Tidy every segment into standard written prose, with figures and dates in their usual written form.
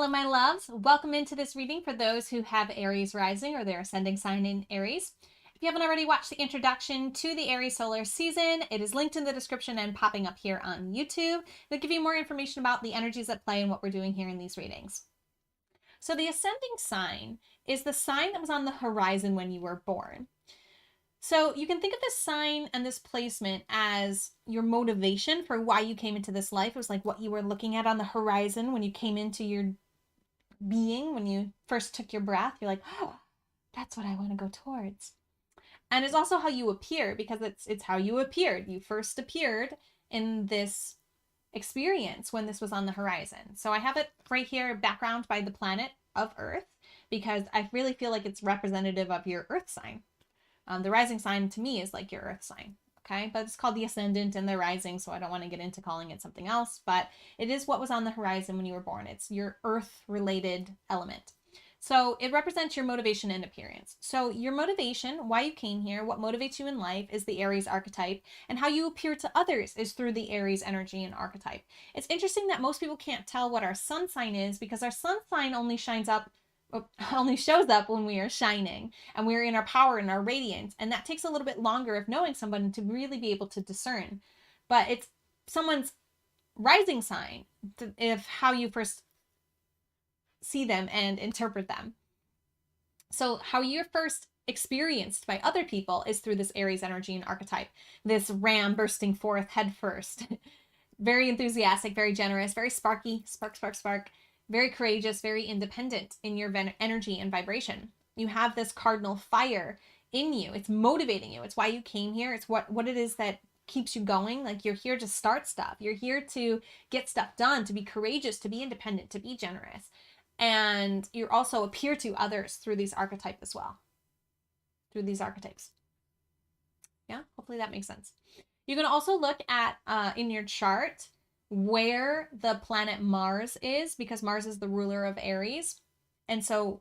Hello, my loves. Welcome into this reading for those who have Aries Rising or their ascending sign in Aries. If you haven't already watched the introduction to the Aries Solar season, it is linked in the description and popping up here on YouTube. It'll give you more information about the energies at play and what we're doing here in these readings. So the ascending sign is the sign that was on the horizon when you were born. So you can think of this sign and this placement as your motivation for why you came into this life. It was like what you were looking at on the horizon when you came into your being, when you first took your breath. You're like, oh, that's what I want to go towards. And it's also how you appear, because it's how you appeared. You first appeared in this experience when this was on the horizon. So I have it right here, background by the planet of Earth, because I really feel like it's representative of your Earth sign. The rising sign to me is like your Earth sign, okay? But it's called the ascendant and the rising, so I don't want to get into calling it something else, but it is what was on the horizon when you were born. It's your Earth-related element. So it represents your motivation and appearance. So your motivation, why you came here, what motivates you in life is the Aries archetype, and how you appear to others is through the Aries energy and archetype. It's interesting that most people can't tell what our sun sign is, because our sun sign only shows up when we are shining and we're in our power and our radiance, and that takes a little bit longer of knowing someone to really be able to discern. But it's someone's rising sign if how you first see them and interpret them. So how you're first experienced by other people is through this Aries energy and archetype, this ram bursting forth head first. Very enthusiastic, very generous, very sparky, spark, spark, spark, very courageous, very independent in your energy and vibration. You have this cardinal fire in you. It's motivating you. It's why you came here. It's what it is that keeps you going. Like, you're here to start stuff. You're here to get stuff done, to be courageous, to be independent, to be generous. And you also appear to others through these archetypes as well. Through these archetypes. Yeah, hopefully that makes sense. You can also look at in your chart where the planet Mars is, because Mars is the ruler of Aries. And so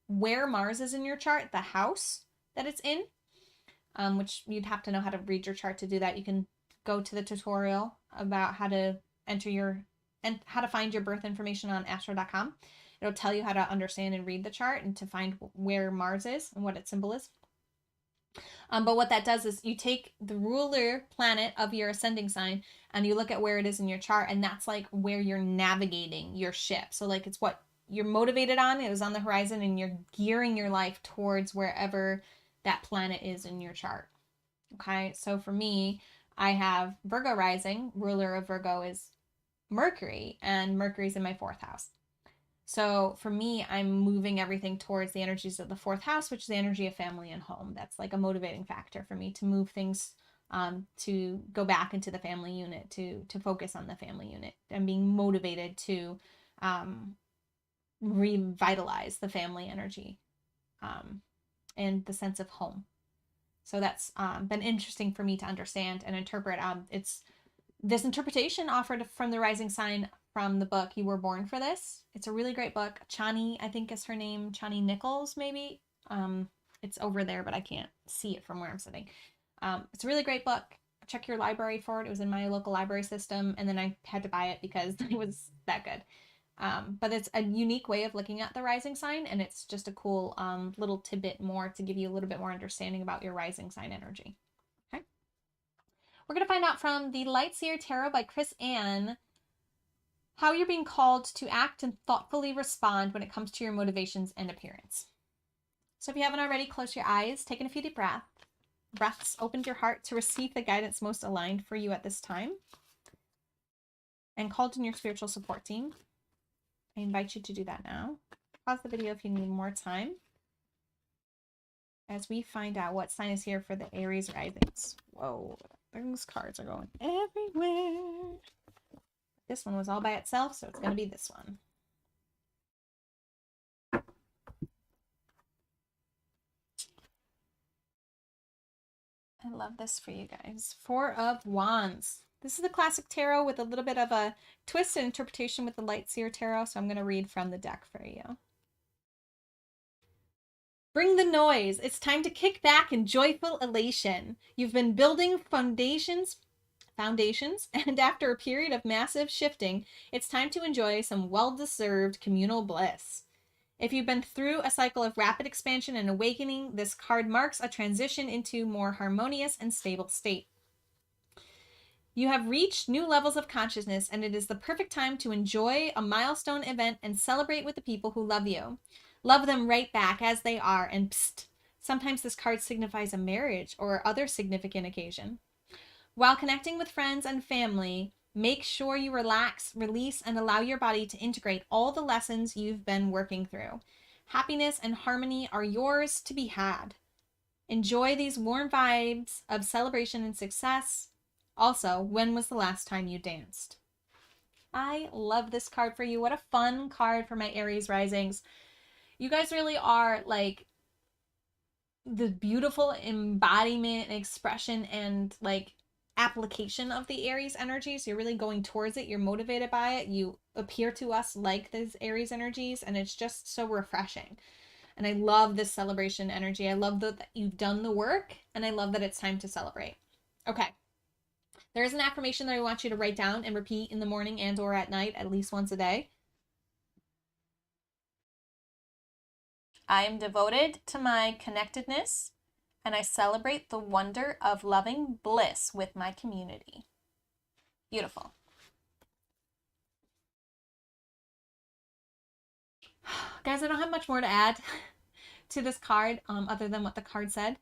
where Mars is in your chart, the house that it's in, which you'd have to know how to read your chart to do that. You can go to the tutorial about how to how to find your birth information on astro.com. It'll tell you how to understand and read the chart and to find where Mars is and what its symbol is. But what that does is you take the ruler planet of your ascending sign and you look at where it is in your chart, and that's like where you're navigating your ship. So like, it's what you're motivated on. It was on the horizon, and you're gearing your life towards wherever that planet is in your chart. Okay, so for me, I have Virgo rising. Ruler of Virgo is Mercury, and Mercury's in my 4th house. So for me, I'm moving everything towards the energies of the 4th house, which is the energy of family and home. That's like a motivating factor for me to move things, to go back into the family unit, to focus on the family unit, and being motivated to revitalize the family energy and the sense of home. So that's been interesting for me to understand and interpret. It's this interpretation offered from the rising sign from the book You Were Born for This. It's a really great book. Chani, I think is her name. Chani Nichols, maybe. It's over there, but I can't see it from where I'm sitting. It's a really great book. Check your library for it. It was in my local library system, and then I had to buy it because it was that good. But it's a unique way of looking at the rising sign, and it's just a cool little tidbit more to give you a little bit more understanding about your rising sign energy. Okay. We're going to find out from the Light Seer Tarot by Chris Ann how you're being called to act and thoughtfully respond when it comes to your motivations and appearance. So if you haven't already, close your eyes, taking a few deep breaths, open your heart to receive the guidance most aligned for you at this time, and called in your spiritual support team. I invite you to do that now. Pause the video if you need more time, as we find out what sign is here for the Aries risings. Whoa, those cards are going everywhere. This one was all by itself, so it's going to be this one. I love this for you guys. 4 of Wands. This is the classic tarot with a little bit of a twist and interpretation with the Light Seer Tarot, so I'm going to read from the deck for you. Bring the noise. It's time to kick back in joyful elation. You've been building foundations foundations, and after a period of massive shifting, it's time to enjoy some well-deserved communal bliss. If you've been through a cycle of rapid expansion and awakening, this card marks a transition into more harmonious and stable state. You have reached new levels of consciousness, and it is the perfect time to enjoy a milestone event and celebrate with the people who love you. Love them right back as they are, and psst, sometimes this card signifies a marriage or other significant occasion. While connecting with friends and family, make sure you relax, release, and allow your body to integrate all the lessons you've been working through. Happiness and harmony are yours to be had. Enjoy these warm vibes of celebration and success. Also, when was the last time you danced? I love this card for you. What a fun card for my Aries risings. You guys really are like the beautiful embodiment and expression and like application of the Aries energies. You're really going towards it. You're motivated by it. You appear to us like these Aries energies, and it's just so refreshing. And I love this celebration energy. I love that you've done the work, and I love that it's time to celebrate. Okay. There is an affirmation that I want you to write down and repeat in the morning and or at night at least once a day. I am devoted to my connectedness, and I celebrate the wonder of loving bliss with my community. Beautiful. Guys, I don't have much more to add to this card other than what the card said.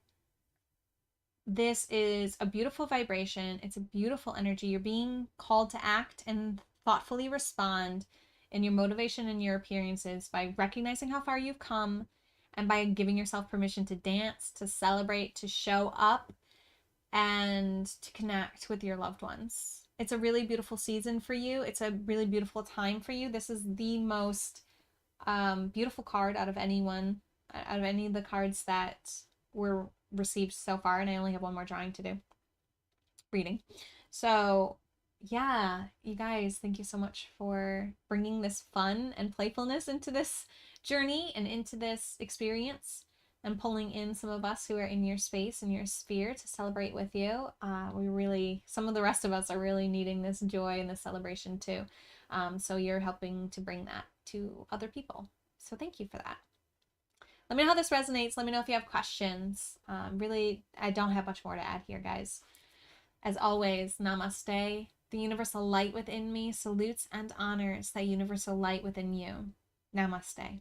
This is a beautiful vibration. It's a beautiful energy. You're being called to act and thoughtfully respond in your motivation and your appearances by recognizing how far you've come and by giving yourself permission to dance, to celebrate, to show up, and to connect with your loved ones. It's a really beautiful season for you. It's a really beautiful time for you. This is the most beautiful card out of any of the cards that were received so far, and I only have one more drawing to do, reading. So yeah, you guys, thank you so much for bringing this fun and playfulness into this journey and into this experience, and pulling in some of us who are in your space and your sphere to celebrate with you. Some of the rest of us are really needing this joy and this celebration too. So you're helping to bring that to other people. So thank you for that. Let me know how this resonates. Let me know if you have questions. Really, I don't have much more to add here, guys. As always, namaste. The universal light within me salutes and honors that universal light within you. Namaste.